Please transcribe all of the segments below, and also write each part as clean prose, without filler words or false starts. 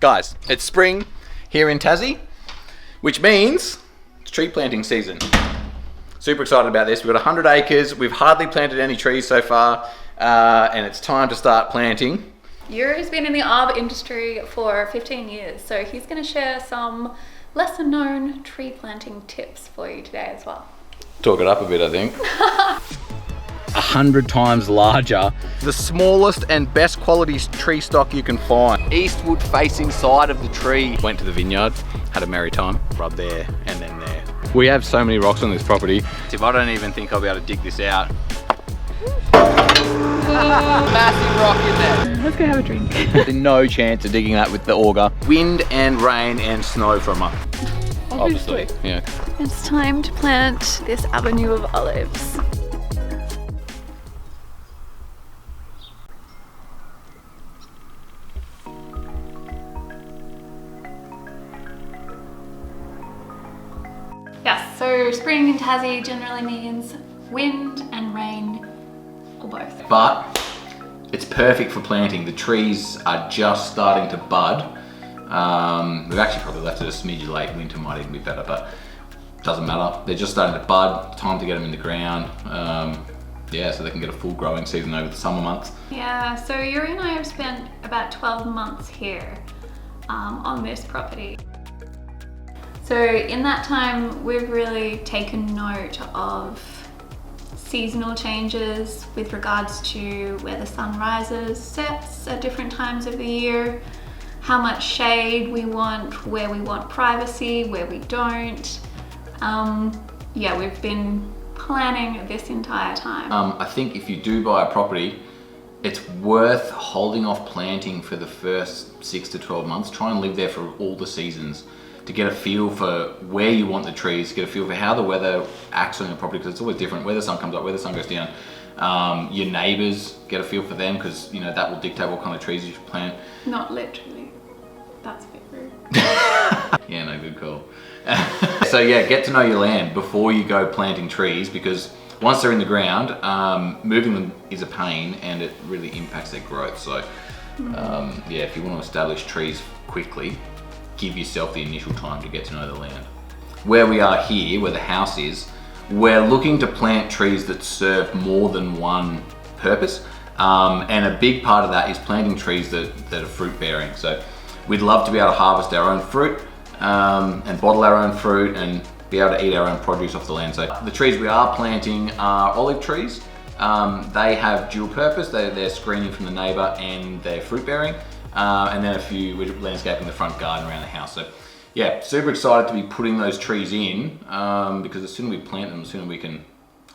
Guys, it's spring here in Tassie, which means it's tree planting season. Super excited about this. We've got 100 acres. We've hardly planted any trees so far, and it's time to start planting. Juri's been in the arbor industry for 15 years, so he's going to share some lesser known tree planting tips for you today as well. Talk it up a bit, I think. 100 times larger. The smallest and best quality tree stock you can find. Eastward facing side of the tree. Went to the vineyard, had a merry time. Rub there and then there. We have so many rocks on this property. If I don't even think I'll be able to dig this out. Massive rock in there. Let's go have a drink. No chance of digging that with the auger. Wind and rain and snow for a month. Obviously, yeah. It's time to plant this avenue of olives. Yes, so spring in Tassie generally means wind and rain, or both. But it's perfect for planting. The trees are just starting to bud. We've actually probably left it a smidge late. Winter might even be better, but doesn't matter. They're just starting to bud. Time to get them in the ground. Yeah, so they can get a full growing season over the summer months. Yeah, so Juri and I have spent about 12 months here on this property. So in that time, we've really taken note of seasonal changes with regards to where the sun rises, sets at different times of the year, how much shade we want, where we want privacy, where we don't. Yeah, we've been planning this entire time. I think if you do buy a property, it's worth holding off planting for the first 6 to 12 months. Try and live there for all the seasons to get a feel for where you want the trees, get a feel for how the weather acts on your property, because it's always different. Where the sun comes up, where the sun goes down. Your neighbours, get a feel for them, because you know that will dictate what kind of trees you should plant. Not literally. That's a bit rude. Yeah, no, good call. So yeah, get to know your land before you go planting trees, because once they're in the ground, moving them is a pain and it really impacts their growth. So yeah, if you want to establish trees quickly, give yourself the initial time to get to know the land. Where we are here, where the house is, we're looking to plant trees that serve more than one purpose. And a big part of that is planting trees that are fruit bearing. So we'd love to be able to harvest our own fruit and bottle our own fruit and be able to eat our own produce off the land. So the trees we are planting are olive trees. They have dual purpose. They're screening from the neighbour and they're fruit bearing. And then a few, we're landscaping the front garden around the house. So yeah, super excited to be putting those trees in because the sooner we plant them, the sooner we can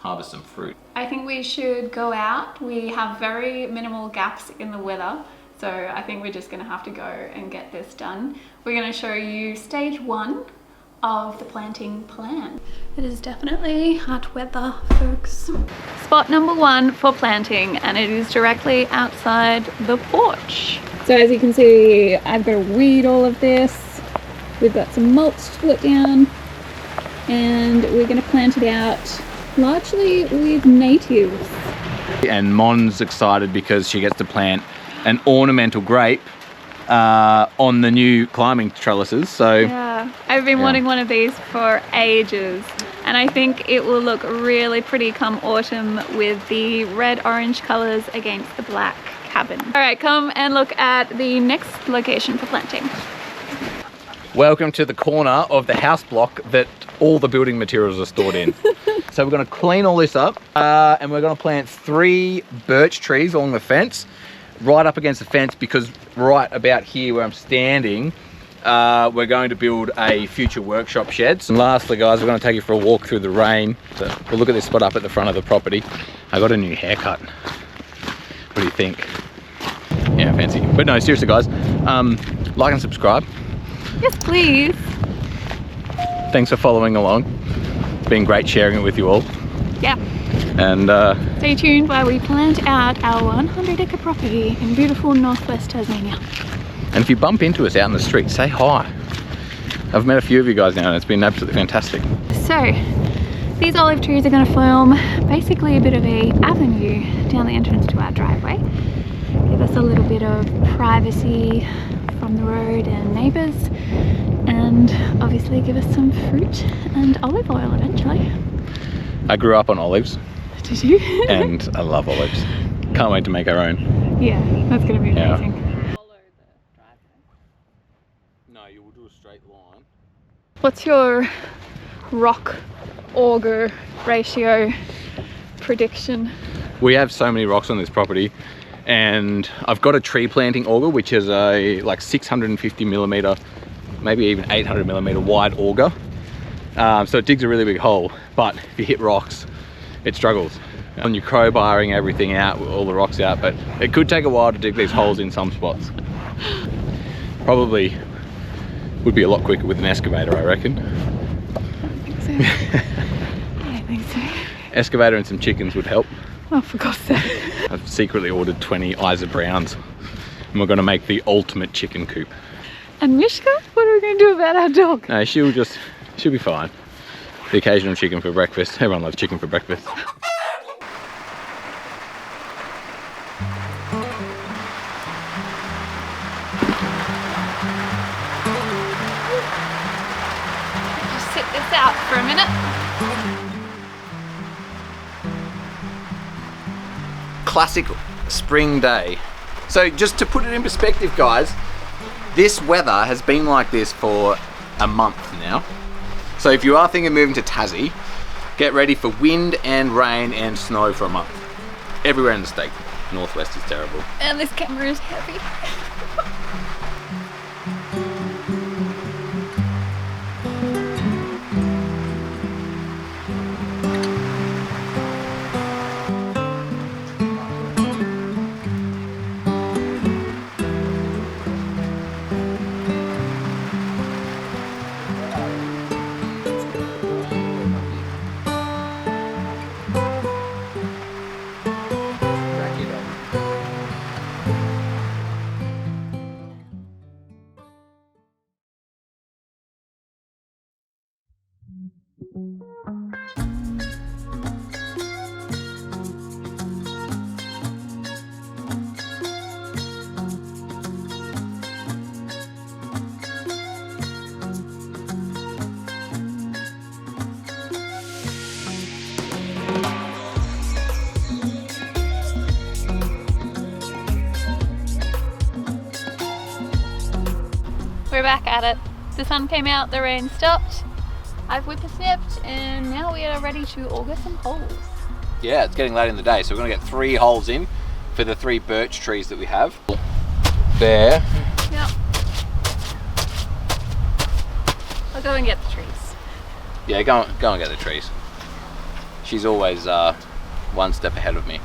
harvest some fruit. I think we should go out. We have very minimal gaps in the weather. So I think we're just gonna have to go and get this done. We're gonna show you stage 1 of the planting plan. It is definitely hot weather, folks. Spot number 1 for planting, and it is directly outside the porch. So as you can see, I've got to weed all of this. We've got some mulch to put down, and we're going to plant it out largely with natives. And Mon's excited because she gets to plant an ornamental grape on the new climbing trellises. So yeah, I've been wanting one of these for ages, and I think it will look really pretty come autumn with the red-orange colours against the black cabin. All right, come and look at the next location for planting. Welcome to the corner of the house block that all the building materials are stored in. So we're going to clean all this up and we're going to plant 3 birch trees along the fence, right up against the fence, because right about here where I'm standing, we're going to build a future workshop shed. And lastly, guys, we're going to take you for a walk through the rain. So we'll look at this spot up at the front of the property. I got a new haircut. What do you think? Yeah, fancy. But no, seriously, guys, like and subscribe. Yes, please. Thanks for following along. It's been great sharing it with you all. Yeah. And stay tuned while we plant out our 100-acre property in beautiful northwest Tasmania. And if you bump into us out in the street, say hi. I've met a few of you guys now and it's been absolutely fantastic. So, these olive trees are going to form basically a bit of a avenue down the entrance to our driveway. Give us a little bit of privacy from the road and neighbours and obviously give us some fruit and olive oil eventually. I grew up on olives. Did you? And I love olives. Can't wait to make our own. Yeah, that's going to be amazing. No, you will do a straight line. What's your rock auger ratio prediction? We have so many rocks on this property, and I've got a tree planting auger, which is a like 650 millimeter, maybe even 800 millimeter wide auger. So it digs a really big hole, but if you hit rocks, it struggles. And you're crowbarring everything out, all the rocks out, but it could take a while to dig these holes in some spots. Probably would be a lot quicker with an excavator, I reckon. I don't think so. I don't think so. Excavator and some chickens would help. Oh, for God's sake. I've secretly ordered 20 Isa Browns, and we're going to make the ultimate chicken coop. And Mishka? What are we going to do about our dog? No, she'll be fine. The occasional chicken for breakfast. Everyone loves chicken for breakfast. Just sit this out for a minute. Classic spring day. So just to put it in perspective, guys, this weather has been like this for a month now. So if you are thinking of moving to Tassie, get ready for wind and rain and snow for a month. Everywhere in the state. Northwest is terrible. And this camera is heavy. We're back at it. The sun came out, the rain stopped. I've whippersnipped, and now we are ready to auger some holes. Yeah, it's getting late in the day, so we're going to get 3 holes in for the 3 birch trees that we have. There. Yep. I'll go and get the trees. Yeah, go and get the trees. She's always one step ahead of me.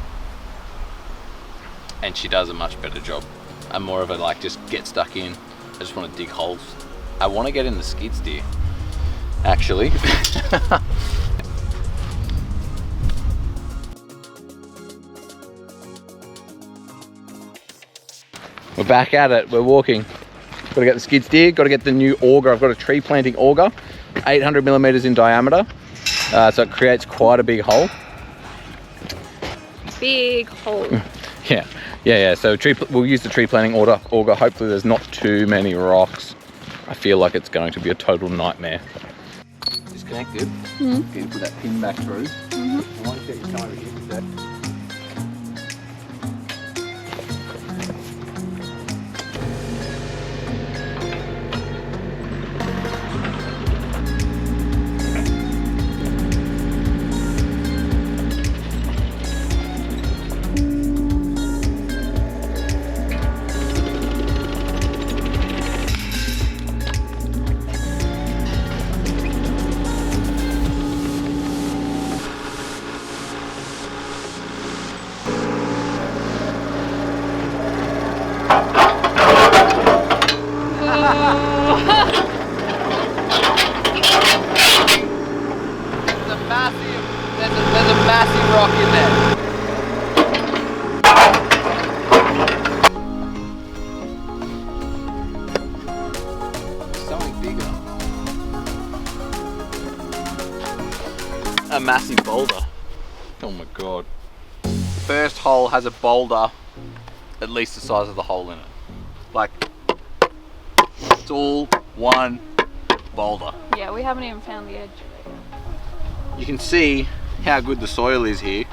And she does a much better job. I'm more of a like, just get stuck in. I just want to dig holes. I want to get in the skid steer, actually. We're back at it, we're walking. Got to get the skid steer, got to get the new auger. I've got a tree planting auger, 800 millimeters in diameter. So it creates quite a big hole. Big hole. Yeah. So we'll use the tree planting auger. Hopefully there's not too many rocks. I feel like it's going to be a total nightmare. Disconnected. Can you put that pin back through? I want to get you come over here with that. There's a massive rock in there. Something bigger. A massive boulder. Oh my god. First hole has a boulder at least the size of the hole in it. Like, It's all one boulder. Yeah, we haven't even found the edge. You can see how good the soil is here.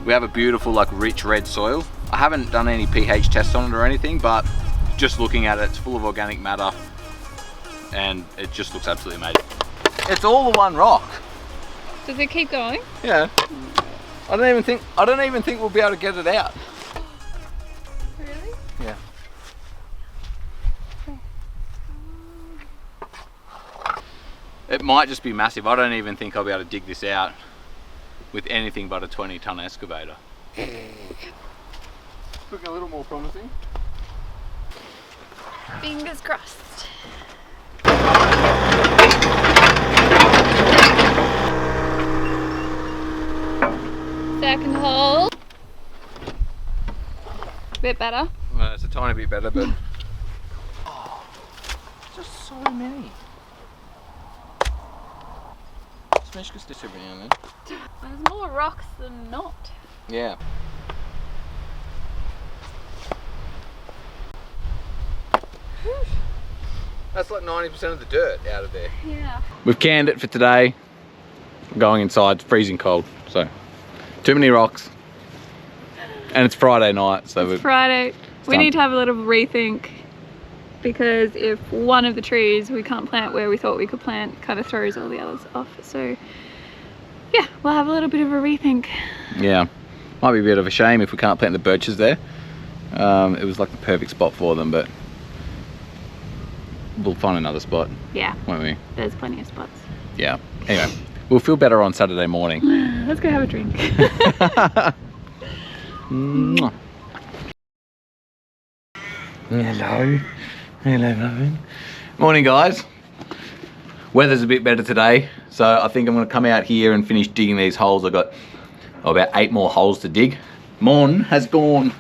We have a beautiful, like, rich red soil. I haven't done any pH tests on it or anything, but just looking at it, it's full of organic matter and it just looks absolutely amazing. It's all the one rock. Does it keep going? Yeah. I don't even think we'll be able to get it out. Really? Yeah. It might just be massive. I don't even think I'll be able to dig this out with anything but a 20-ton excavator. Looking a little more promising. Fingers crossed. Second hole. Bit better. Well, it's a tiny bit better, but oh, just so many. Smash just every now and then. There's more rocks than not. Yeah. That's like 90% of the dirt out of there. Yeah. We've canned it for today. Going inside, it's freezing cold, so too many rocks. And it's Friday night, so it's Friday. We need to have a little rethink, because if one of the trees we can't plant where we thought we could plant, kind of throws all the others off. So yeah, we'll have a little bit of a rethink. Yeah, might be a bit of a shame if we can't plant the birches there. It was like the perfect spot for them, but we'll find another spot. Yeah, won't we? There's plenty of spots. Yeah. Anyway, we'll feel better on Saturday morning. Let's go have a drink. Hello. Hello, Marvin. Morning, guys. Weather's a bit better today, so I think I'm going to come out here and finish digging these holes. I've got about 8 more holes to dig. Mon has gone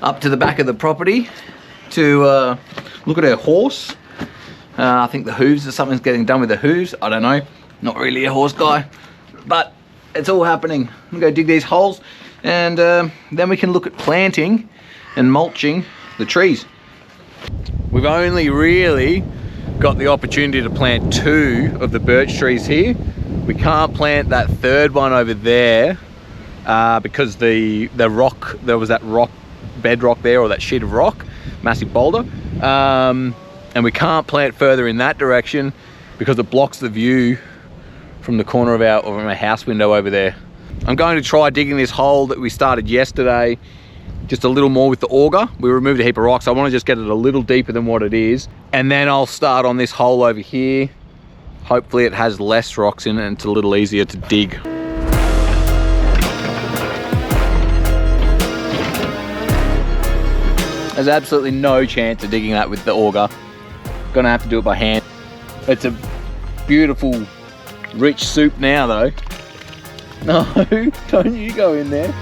up to the back of the property to look at her horse. I think the hooves, or something's getting done with the hooves. I don't know. Not really a horse guy, but it's all happening. I'm going to go dig these holes, and then we can look at planting and mulching the trees. We've only really got the opportunity to plant 2 of the birch trees here. We can't plant that third one over there because the rock, there was that rock, bedrock there, or that sheet of rock, massive boulder. And we can't plant further in that direction because it blocks the view from the corner of my house window over there. I'm going to try digging this hole that we started yesterday just a little more with the auger. We removed a heap of rocks. I want to just get it a little deeper than what it is. And then I'll start on this hole over here. Hopefully it has less rocks in it and it's a little easier to dig. There's absolutely no chance of digging that with the auger. Gonna have to do it by hand. It's a beautiful, rich soup now though. No, don't you go in there.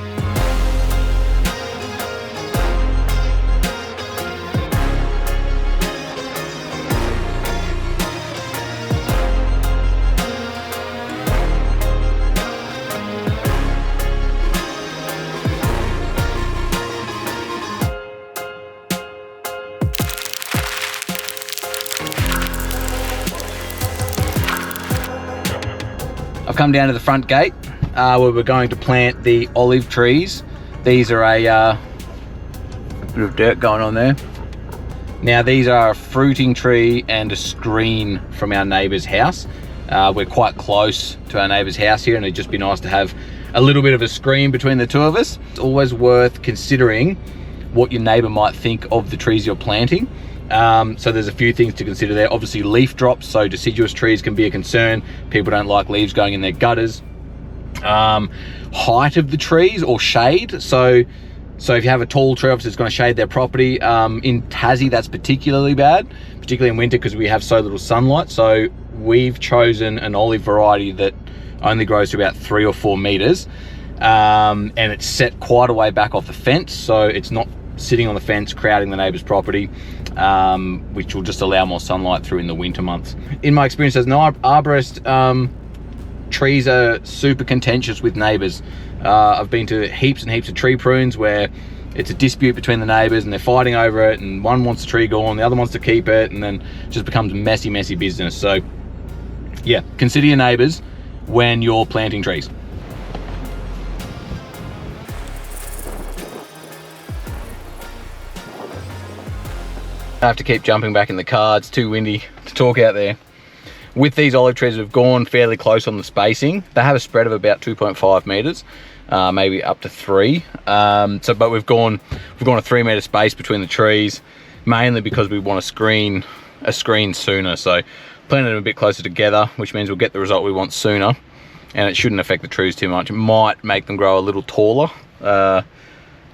I've come down to the front gate where we're going to plant the olive trees. These are a bit of dirt going on there. Now these are a fruiting tree and a screen from our neighbour's house. We're quite close to our neighbour's house here, and it'd just be nice to have a little bit of a screen between the two of us. It's always worth considering what your neighbour might think of the trees you're planting. So there's a few things to consider there. Obviously leaf drops, so deciduous trees can be a concern. People don't like leaves going in their gutters. Height of the trees or shade. So if you have a tall tree, obviously it's going to shade their property. In Tassie, that's particularly bad, particularly in winter because we have so little sunlight. So we've chosen an olive variety that only grows to about 3 or 4 meters. And it's set quite a way back off the fence, so it's not sitting on the fence crowding the neighbour's property, which will just allow more sunlight through in the winter months. In my experience as an arborist, trees are super contentious with neighbours. I've been to heaps and heaps of tree prunes where it's a dispute between the neighbours and they're fighting over it, and one wants the tree gone, the other wants to keep it, and then it just becomes messy business. So yeah, consider your neighbours when you're planting trees. I have to keep jumping back in the car, it's too windy to talk out there. With these olive trees, we've gone fairly close on the spacing. They have a spread of about 2.5 metres, maybe up to 3. But we've gone a 3 metre space between the trees, mainly because we want a screen sooner. So planted them a bit closer together, which means we'll get the result we want sooner, and it shouldn't affect the trees too much. It might make them grow a little taller,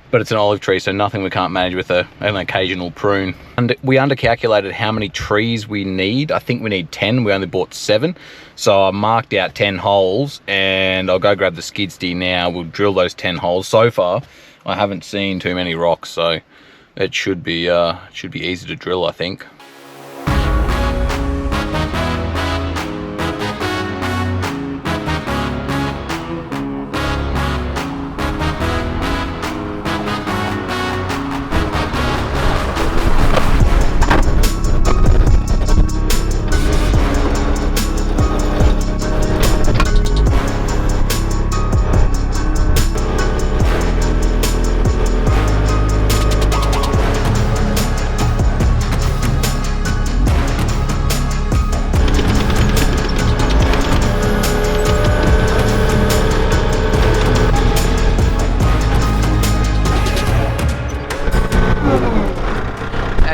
but it's an olive tree, so nothing we can't manage with an occasional prune. And we undercalculated how many trees we need. I think we need 10, we only bought 7. So I marked out 10 holes, and I'll go grab the skid steer now. We'll drill those 10 holes. So far, I haven't seen too many rocks, so it should be easy to drill, I think.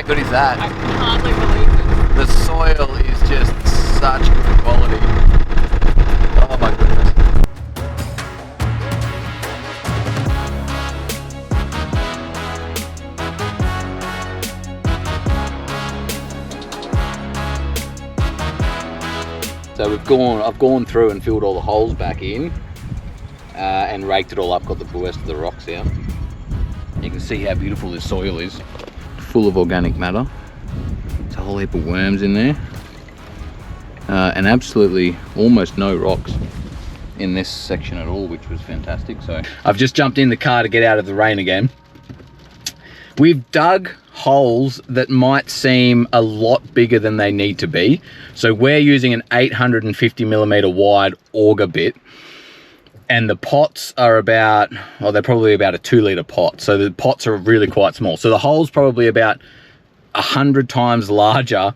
Good is that? I can hardly believe it. The soil is just such good quality. Oh my goodness. So I've gone through and filled all the holes back in and raked it all up, got the worst of the rocks out. You can see how beautiful this soil is. Full of organic matter. There's a whole heap of worms in there, and absolutely almost no rocks in this section at all, which was fantastic. So I've just jumped in the car to get out of the rain again. We've dug holes that might seem a lot bigger than they need to be. So we're using an 850mm wide auger bit, and the pots are about, well, they're probably about a 2-litre pot. So the pots are really quite small. So the hole's probably about 100 times larger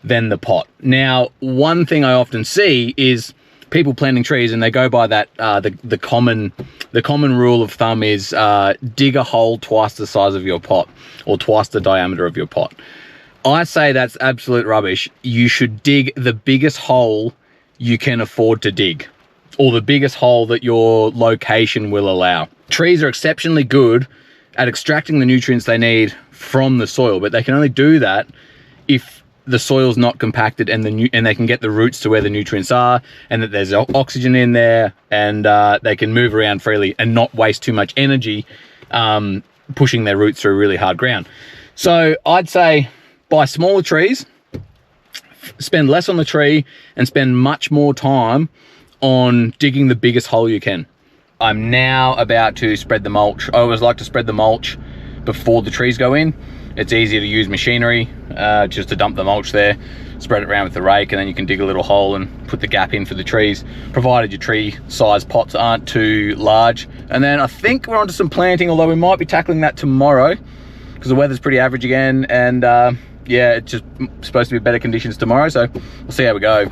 than the pot. Now, one thing I often see is people planting trees, and they go by that, the common rule of thumb is dig a hole twice the size of your pot, or twice the diameter of your pot. I say that's absolute rubbish. You should dig the biggest hole you can afford to dig, or the biggest hole that your location will allow. Trees are exceptionally good at extracting the nutrients they need from the soil, but they can only do that if the soil's not compacted and they can get the roots to where the nutrients are, and that there's oxygen in there, and they can move around freely and not waste too much energy pushing their roots through really hard ground. So I'd say buy smaller trees, spend less on the tree, and spend much more time on digging the biggest hole you can. I'm now about to spread the mulch. I always like to spread the mulch before the trees go in. It's easier to use machinery, just to dump the mulch there, spread it around with the rake, and then you can dig a little hole and put the gap in for the trees, provided your tree size pots aren't too large. And then I think we're onto some planting, although we might be tackling that tomorrow because the weather's pretty average again, and yeah, it's just supposed to be better conditions tomorrow, so we'll see how we go.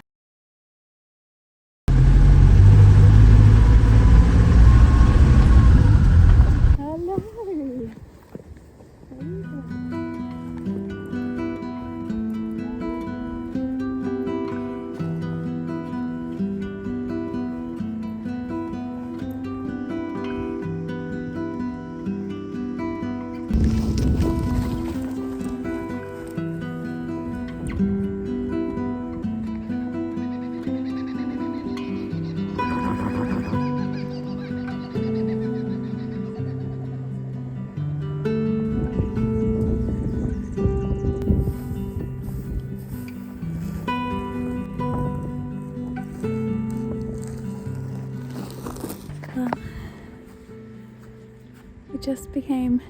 It just became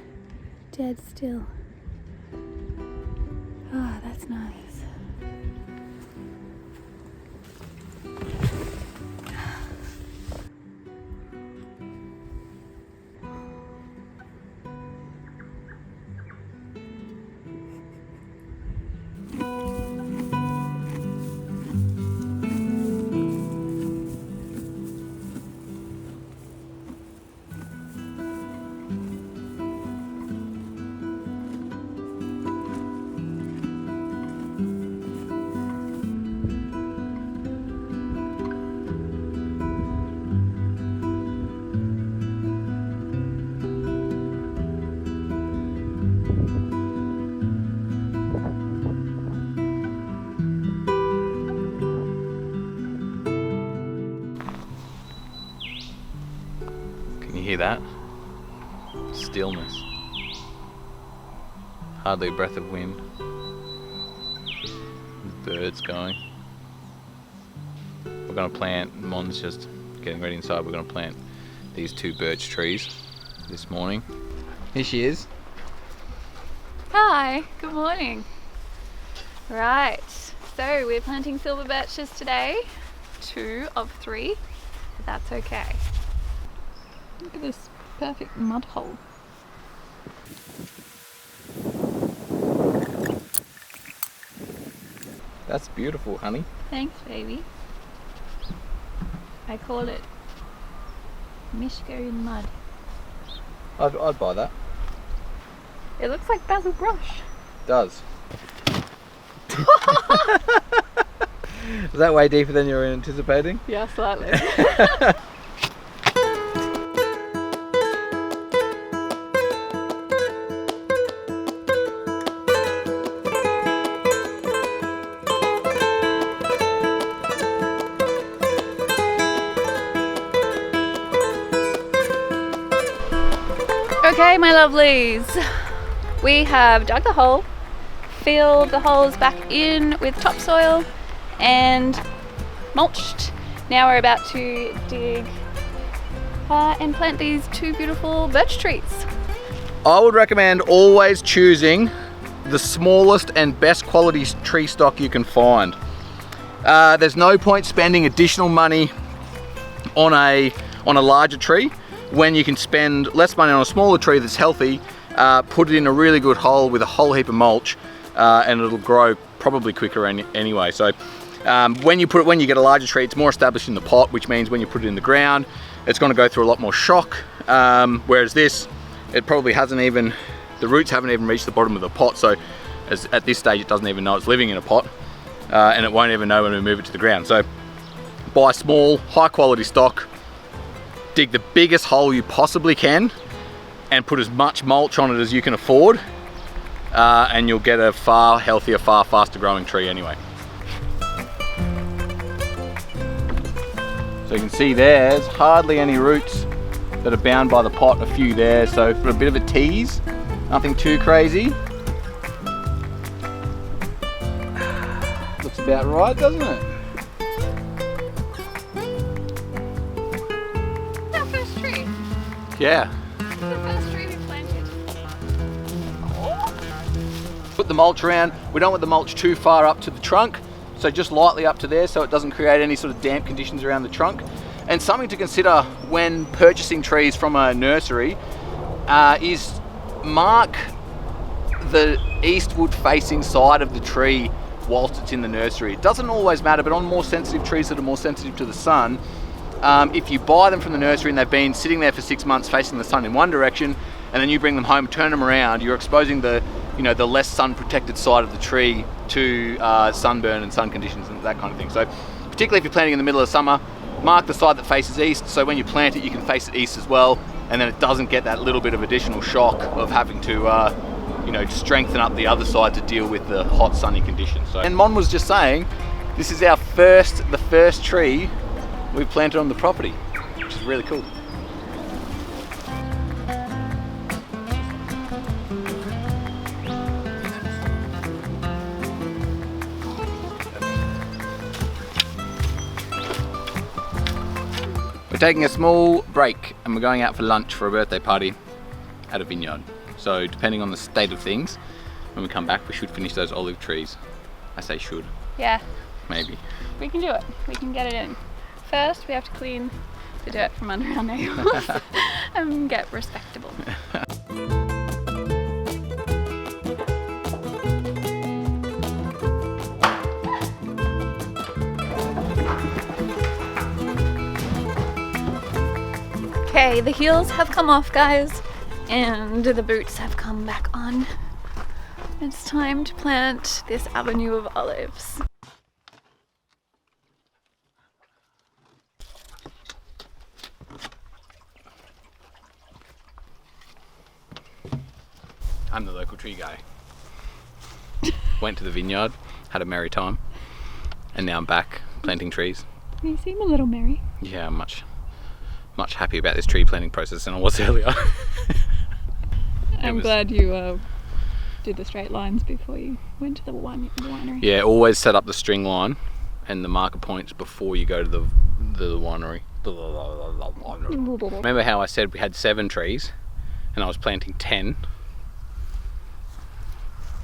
dead still. Ah, that's nice. Hear that? Stillness. Hardly a breath of wind. Birds going. We're going to plant, Mon's just getting ready inside, we're going to plant these 2 birch trees this morning. Here she is. Hi, good morning. Right, so we're planting silver birches today. 2 of 3, but that's okay. Look at this perfect mud hole. That's beautiful, honey. Thanks, baby. I call it Mishko in mud. I'd buy that. It looks like basil brush. It does. Is that way deeper than you were anticipating? Yeah, slightly. Okay, my lovelies, we have dug the hole, filled the holes back in with topsoil and mulched. Now we're about to dig and plant these 2 beautiful birch trees. I would recommend always choosing the smallest and best quality tree stock you can find. There's no point spending additional money on a larger tree when you can spend less money on a smaller tree that's healthy, put it in a really good hole with a whole heap of mulch, and it'll grow probably quicker anyway. So when you get a larger tree, it's more established in the pot, which means when you put it in the ground, it's going to go through a lot more shock. Whereas this, it probably the roots haven't even reached the bottom of the pot. So at this stage, it doesn't even know it's living in a pot, and it won't even know when we move it to the ground. So buy small, high quality stock. Dig the biggest hole you possibly can and put as much mulch on it as you can afford, and you'll get a far healthier, far faster growing tree anyway. So you can see there's hardly any roots that are bound by the pot, a few there, so for a bit of a tease, nothing too crazy. Looks about right, doesn't it? Yeah. This is the first tree we planted. Put the mulch around. We don't want the mulch too far up to the trunk, so just lightly up to there so it doesn't create any sort of damp conditions around the trunk. And something to consider when purchasing trees from a nursery is mark the eastward facing side of the tree whilst it's in the nursery. It doesn't always matter, but on more sensitive trees that are more sensitive to the sun, if you buy them from the nursery and they've been sitting there for 6 months facing the sun in one direction, and then you bring them home, turn them around, you're exposing the less sun protected side of the tree to sunburn and sun conditions and that kind of thing. So particularly if you're planting in the middle of summer, mark the side that faces east, so when you plant it you can face it east as well, and then it doesn't get that little bit of additional shock of having to strengthen up the other side to deal with the hot sunny conditions. So, and Mon was just saying, this is the first tree we've planted on the property, which is really cool. We're taking a small break and we're going out for lunch for a birthday party at a vineyard. So depending on the state of things, when we come back, we should finish those olive trees. I say should. Yeah. Maybe. We can do it. We can get it in. First, we have to clean the dirt from under our nails and get respectable. Okay, the heels have come off, guys, and the boots have come back on. It's time to plant this avenue of olives. I'm the local tree guy. Went to the vineyard, had a merry time, and now I'm back planting trees. You seem a little merry. Yeah, I'm much happy about this tree planting process than I was earlier. I'm glad you did the straight lines before you went to the winery. Yeah, always set up the string line and the marker points before you go to the winery. Remember how I said we had 7 trees and I was planting 10?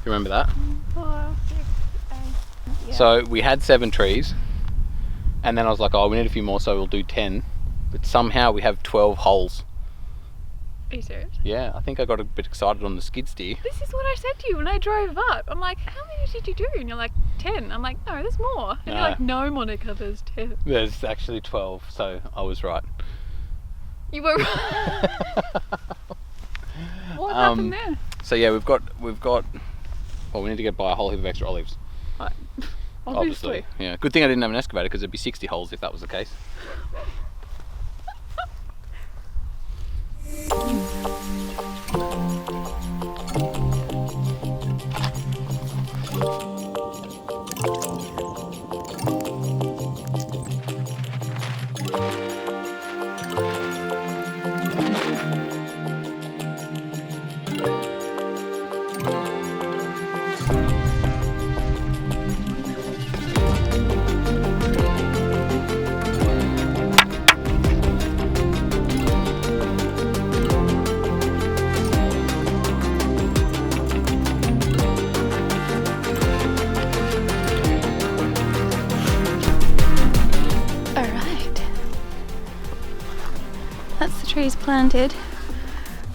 You remember that? 4, 6, 8. Yeah. So we had 7 trees and then I was like, oh, we need a few more, so we'll do 10. But somehow we have 12 holes. Are you serious? Yeah, I think I got a bit excited on the skid steer. This is what I said to you when I drove up. I'm like, how many did you do? And you're like, 10. I'm like, no, there's more. And you're like, no, Monica, there's 10. There's actually 12, so I was right. You were right. What happened there? So yeah, we've got. Well, we need to buy a whole heap of extra olives. Obviously. Yeah. Good thing I didn't have an excavator because there'd be 60 holes if that was the case. Trees planted.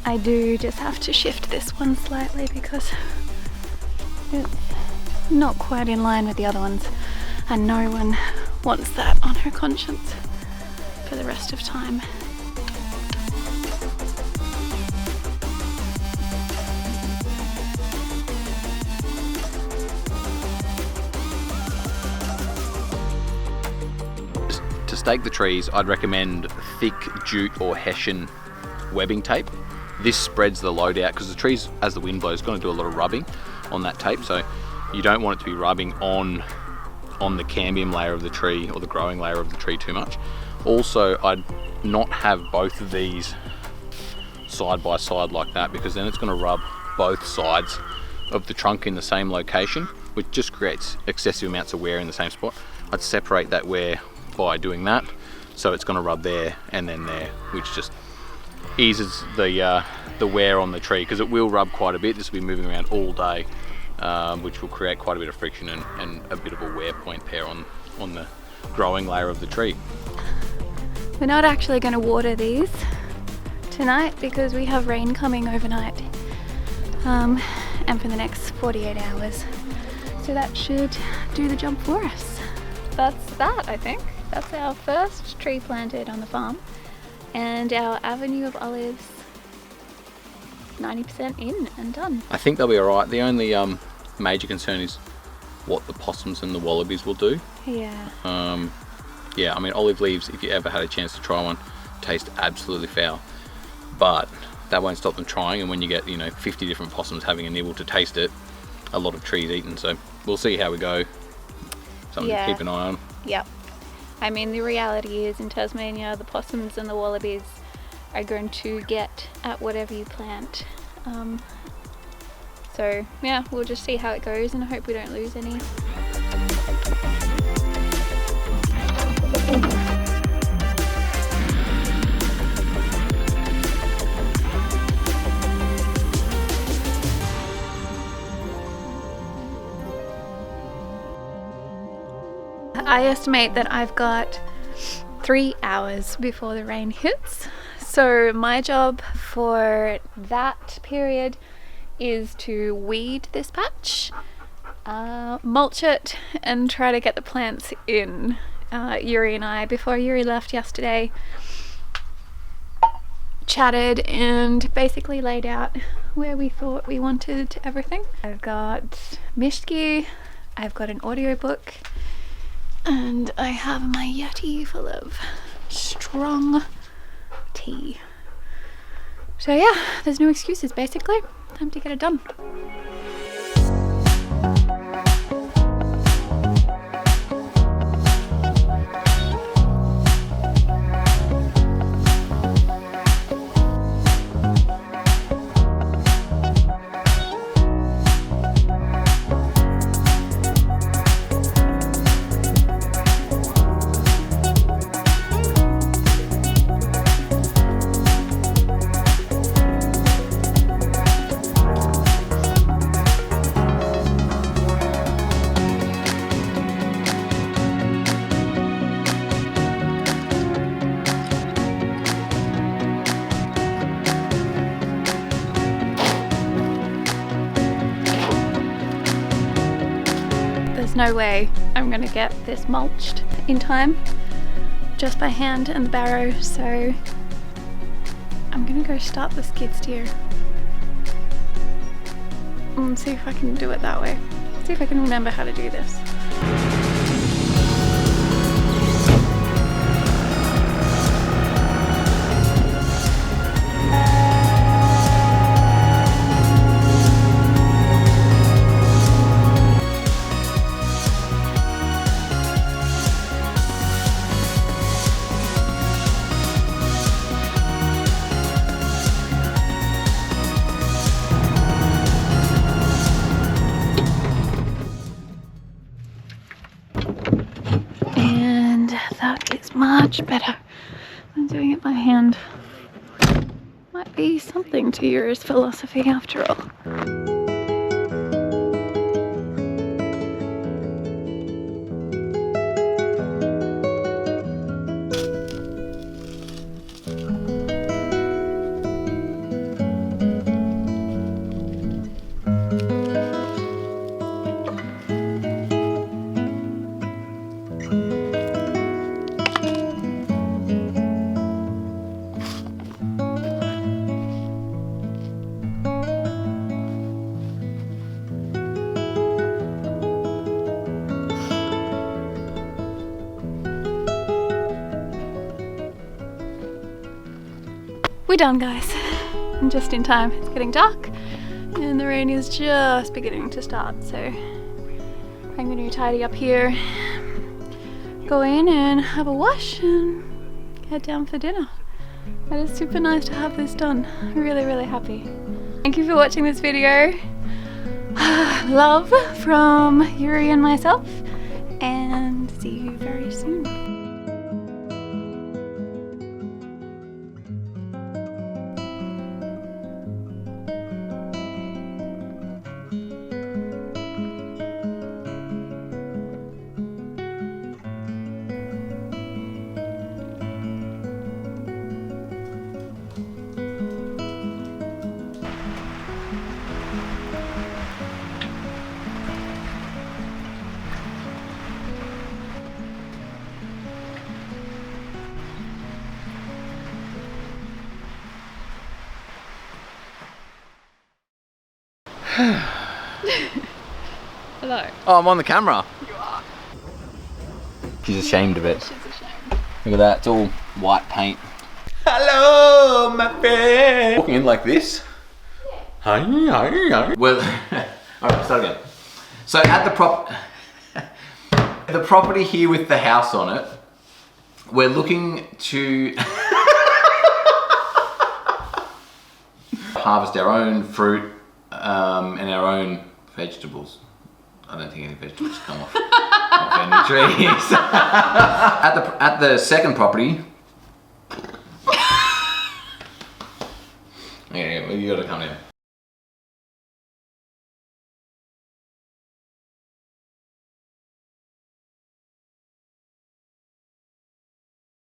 I do just have to shift this one slightly because it's not quite in line with the other ones, and no one wants that on her conscience for the rest of time. To stake the trees, I'd recommend thick jute or hessian webbing tape. This spreads the load out because the trees, as the wind blows, is going to do a lot of rubbing on that tape, so you don't want it to be rubbing on the cambium layer of the tree or the growing layer of the tree too much. Also, I'd not have both of these side by side like that because then it's going to rub both sides of the trunk in the same location, which just creates excessive amounts of wear in the same spot. I'd separate that wear by doing that, so it's going to rub there and then there, which just eases the wear on the tree because it will rub quite a bit. This will be moving around all day, which will create quite a bit of friction and a bit of a wear point there on the growing layer of the tree. We're not actually going to water these tonight because we have rain coming overnight and for the next 48 hours, so that should do the job for us. That's that, I think. That's our first tree planted on the farm, and our avenue of olives 90% in and done. I think they'll be alright. The only major concern is what the possums and the wallabies will do. Yeah. Yeah, I mean, olive leaves, if you ever had a chance to try one, taste absolutely foul. But that won't stop them trying, and when you get, 50 different possums having a nibble to taste it, a lot of trees eaten. So we'll see how we go. Something to keep an eye on. Yep. I mean, the reality is in Tasmania, the possums and the wallabies are going to get at whatever you plant. So yeah, we'll just see how it goes and I hope we don't lose any. I estimate that I've got 3 hours before the rain hits. So my job for that period is to weed this patch, mulch it, and try to get the plants in. Juri and I, before Juri left yesterday, chatted and basically laid out where we thought we wanted everything. I've got Mishki, I've got an audiobook, and I have my Yeti full of strong tea. So yeah, there's no excuses basically. Time to get it done. No way I'm gonna get this mulched in time just by hand and the barrow, so I'm gonna go start the skid steer and see if I can do it that way. See if I can remember how to do this. Much better than doing it by hand. Might be something to Juri's philosophy after all. We're done, guys. And just in time. It's getting dark and the rain is just beginning to start, so I'm going to tidy up here, go in and have a wash and head down for dinner. It is super nice to have this done. Really, really happy. Thank you for watching this video. Love from Juri and myself, and see you very soon. Hello. Oh, I'm on the camera. You are. She's ashamed of it. She's ashamed. Look at that, it's all white paint. Hello, my friend. Walking in like this. Hi, hi, hi. Well, alright, start again. So at the property here with the house on it, we're looking to harvest our own fruit and our own vegetables. I don't think any vegetables come off any trees. At the second property. Yeah, you gotta come in.